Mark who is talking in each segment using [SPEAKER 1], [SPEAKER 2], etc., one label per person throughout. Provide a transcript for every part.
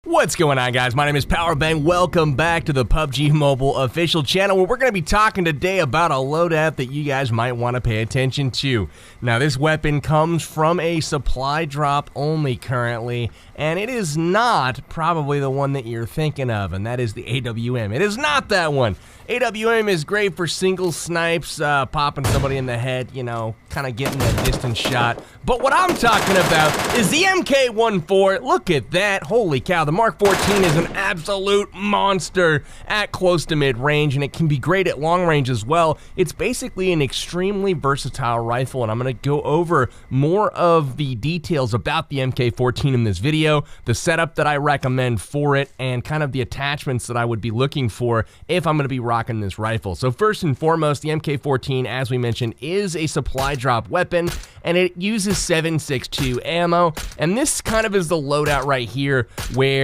[SPEAKER 1] What's going on, guys? My name is Powerbang. Welcome back to the PUBG Mobile official channel, where we're going to be talking today about a loadout that you guys might want to pay attention to. Now, this weapon comes from a supply drop only currently, and it is not probably the one that you're thinking of, and that is the AWM. It is not that one. AWM is great for single snipes, popping somebody in the head, you know, kind of getting that distance shot. But what I'm talking about is the MK14. Look at that. Holy cow. The Mark 14 is an absolute monster at close to mid-range, and it can be great at long range as well. It's basically an extremely versatile rifle, and I'm going to go over more of the details about the MK14 in this video, the setup that I recommend for it, and kind of the attachments that I would be looking for if I'm going to be rocking this rifle. So first and foremost, the MK14, as we mentioned, is a supply drop weapon, and it uses 7.62 ammo, and this kind of is the loadout right here where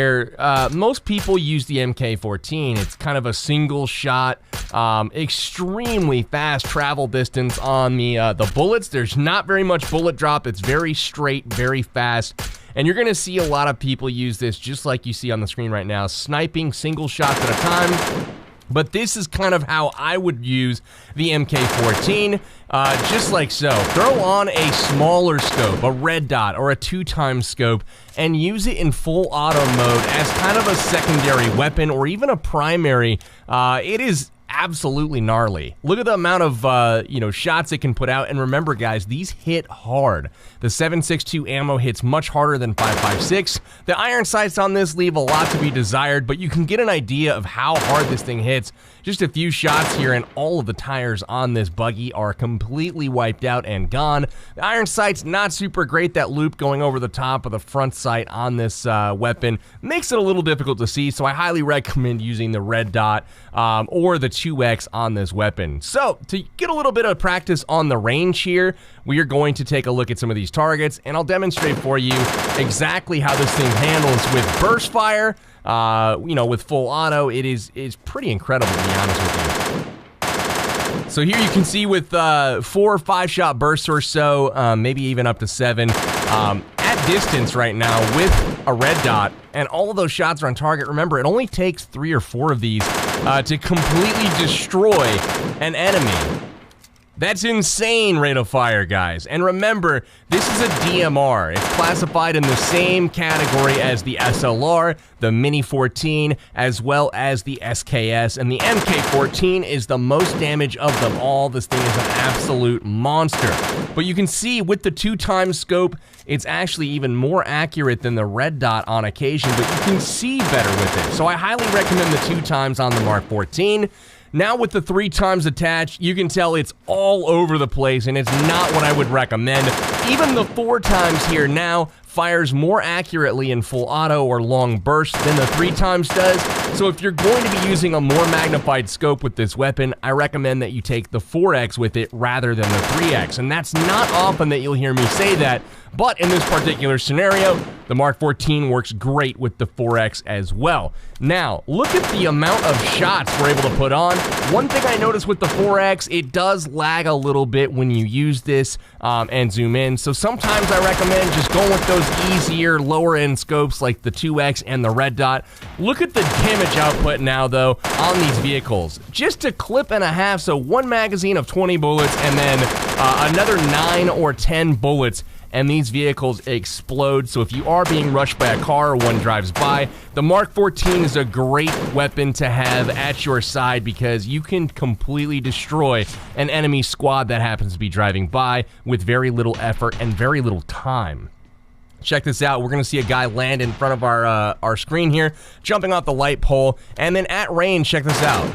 [SPEAKER 1] most people use the MK14. It's kind of a single shot, extremely fast travel distance on the bullets. There's not very much bullet drop. It's very straight, very fast. And you're going to see a lot of people use this just like you see on the screen right now, sniping single shots at a time. But this is kind of how I would use the MK14, just like so. Throw on a smaller scope, a red dot or a 2x scope, and use it in full auto mode as kind of a secondary weapon or even a primary. It is absolutely gnarly. Look at the amount of shots it can put out, and remember, guys, these hit hard. The 7.62 ammo hits much harder than 5.56. The iron sights on this leave a lot to be desired, but you can get an idea of how hard this thing hits. Just a few shots here and all of the tires on this buggy are completely wiped out and gone. The iron sight's not super great. That loop going over the top of the front sight on this weapon makes it a little difficult to see, so I highly recommend using the red dot or the 2x on this weapon. So to get a little bit of practice on the range here, we are going to take a look at some of these targets, and I'll demonstrate for you exactly how this thing handles with burst fire. With full auto. It is pretty incredible, to be honest with you. So here you can see with 4 or 5 shot bursts or so, maybe even up to 7, at distance right now with a red dot, and all of those shots are on target. Remember, it only takes 3 or 4 of these to completely destroy an enemy. That's insane rate of fire, guys. And remember, this is a DMR. It's classified in the same category as the SLR, the Mini 14, as well as the SKS. And the MK14 is the most damage of them all. This thing is an absolute monster. But you can see with the 2x scope, it's actually even more accurate than the red dot on occasion, but you can see better with it. So I highly recommend the 2x on the Mark 14. Now with the 3x attached, you can tell it's all over the place, and it's not what I would recommend. Even the 4x here now fires more accurately in full auto or long burst than the 3x does. So if you're going to be using a more magnified scope with this weapon, I recommend that you take the 4x with it rather than the 3x. And that's not often that you'll hear me say that, but in this particular scenario, the Mark 14 works great with the 4x as well. Now, look at the amount of shots we're able to put on. One thing I noticed with the 4x, it does lag a little bit when you use this and zoom in. So sometimes I recommend just going with those easier, lower-end scopes like the 2x and the red dot. Look at the damage output now, though, on these vehicles. Just a clip and a half, so 1 magazine of 20 bullets and then another 9 or 10 bullets, and these vehicles explode. So if you are being rushed by a car or one drives by, the Mark 14 is a great weapon to have at your side because you can completely destroy an enemy squad that happens to be driving by with very little effort and very little time. Check this out. We're going to see a guy land in front of our screen here, jumping off the light pole, and then at range, check this out.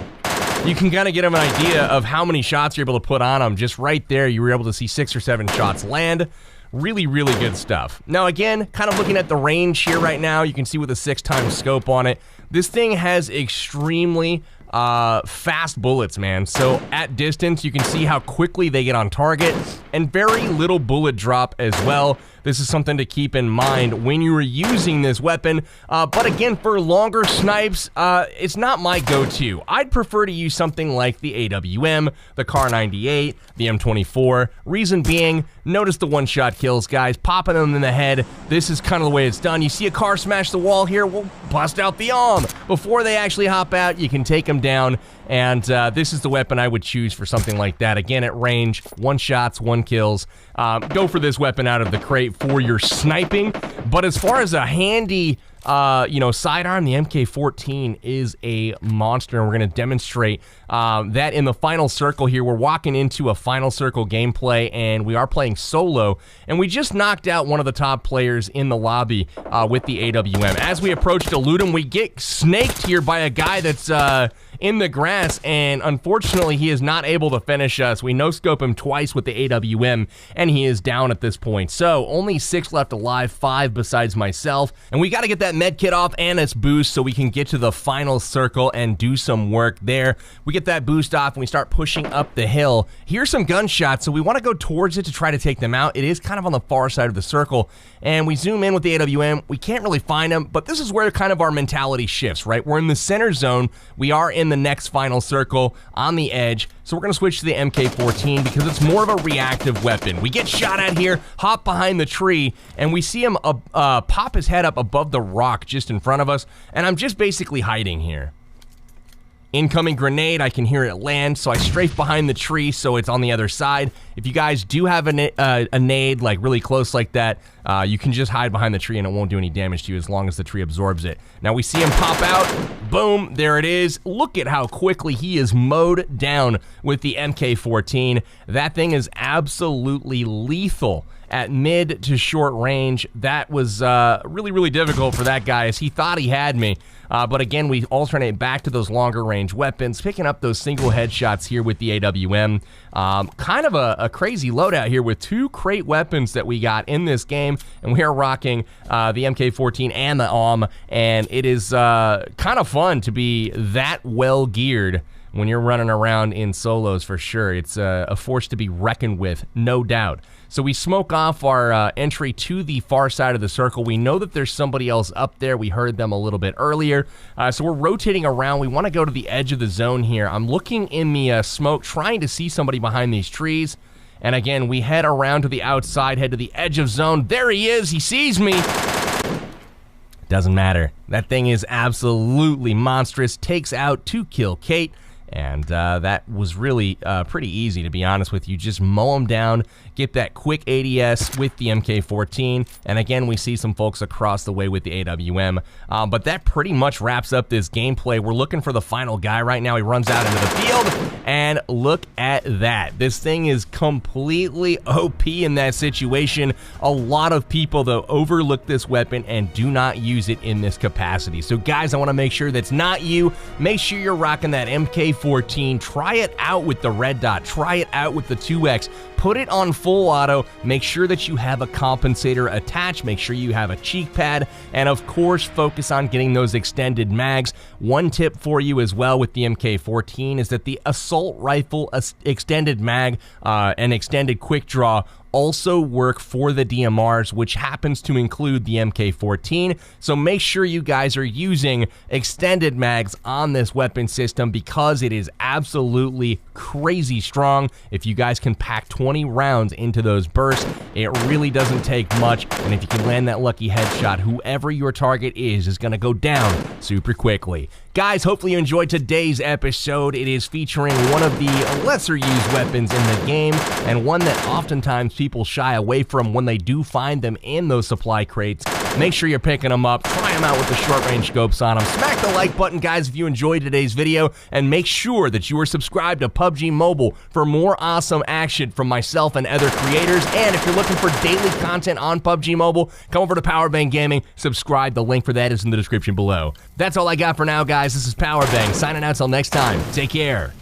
[SPEAKER 1] You can kind of get an idea of how many shots you're able to put on him. Just right there, you were able to see 6 or 7 shots land. Really, really good stuff. Now again, kind of looking at the range here right now, you can see with a 6x scope on it, this thing has extremely fast bullets, man. So at distance, you can see how quickly they get on target, and very little bullet drop as well. this is something to keep in mind when you are using this weapon. But again, for longer snipes, it's not my go-to. I'd prefer to use something like the AWM, the Kar 98, the M24. Reason being, notice the one-shot kills, guys. Popping them in the head. This is kind of the way it's done. You see a car smash the wall here, we'll bust out the arm. Before they actually hop out, you can take them down. And this is the weapon I would choose for something like that. Again, at range, 1 shots, 1 kills. Go for this weapon out of the crate for your sniping. But as far as a handy sidearm, the MK14 is a monster, and we're going to demonstrate that in the final circle here. We're walking into a final circle gameplay, and we are playing solo, and we just knocked out one of the top players in the lobby with the AWM. As we approach to loot him, we get snaked here by a guy that's in the grass, and unfortunately, he is not able to finish us. We no-scope him twice with the AWM, and he is down at this point. So, only 6 left alive, 5 besides myself, and we got to get that med kit off and its boost so we can get to the final circle and do some work there. We get that boost off and we start pushing up the hill. Here's some gunshots, so we want to go towards it to try to take them out. It is kind of on the far side of the circle, and we zoom in with the AWM. We can't really find them, but this is where kind of our mentality shifts, right? We're in the center zone. We are in the next final circle on the edge, so we're going to switch to the MK14 because it's more of a reactive weapon. We get shot at here, hop behind the tree, and we see him pop his head up above the rock just in front of us, and I'm just basically hiding here. Incoming grenade, I can hear it land, so I strafe behind the tree so it's on the other side. If you guys do have a nade like really close like that, you can just hide behind the tree and it won't do any damage to you as long as the tree absorbs it. Now we see him pop out, boom, there it is. Look at how quickly he is mowed down with the MK14. That thing is absolutely lethal at mid to short range. That was really, really difficult for that guy as he thought he had me. But again, we alternate back to those longer range weapons, picking up those single headshots here with the AWM. Kind of a crazy loadout here with 2 crate weapons that we got in this game, and we are rocking the MK14 and the AWM, and it is kind of fun to be that well geared when you're running around in solos for sure. It's a force to be reckoned with, no doubt. So we smoke off our entry to the far side of the circle. We know that there's somebody else up there. We heard them a little bit earlier. So we're rotating around. We want to go to the edge of the zone here. I'm looking in the smoke, trying to see somebody behind these trees. And again, we head around to the outside, head to the edge of zone. There he is. He sees me. Doesn't matter. That thing is absolutely monstrous. Takes out to kill Kate. And that was really pretty easy, to be honest with you. Just mow them down, get that quick ADS with the MK14. And again, we see some folks across the way with the AWM. But that pretty much wraps up this gameplay. We're looking for the final guy right now. He runs out into the field, and look at that. This thing is completely OP in that situation. A lot of people, though, overlook this weapon and do not use it in this capacity. So, guys, I want to make sure that's not you. Make sure you're rocking that MK14. Try it out with the red dot. Try it out with the 2X. Put it on full auto. Make sure that you have a compensator attached. Make sure you have a cheek pad. And of course, focus on getting those extended mags. One tip for you as well with the MK14 is that the assault rifle extended mag and extended quick draw also work for the DMRs, which happens to include the MK14. So make sure you guys are using extended mags on this weapon system because it is absolutely crazy strong. If you guys can pack 20 rounds into those bursts, it really doesn't take much. And if you can land that lucky headshot, whoever your target is going to go down super quickly. Guys, hopefully you enjoyed today's episode. It is featuring one of the lesser used weapons in the game and one that oftentimes people shy away from when they do find them in those supply crates. Make sure you're picking them up. Try them out with the short range scopes on them. Smack the like button, guys, if you enjoyed today's video, and make sure that you are subscribed to PUBG Mobile for more awesome action from myself and other creators. And if you're looking for daily content on PUBG Mobile, come over to Powerbang Gaming. Subscribe. The link for that is in the description below. That's all I got for now, guys. This is Powerbang signing out till next time. Take care.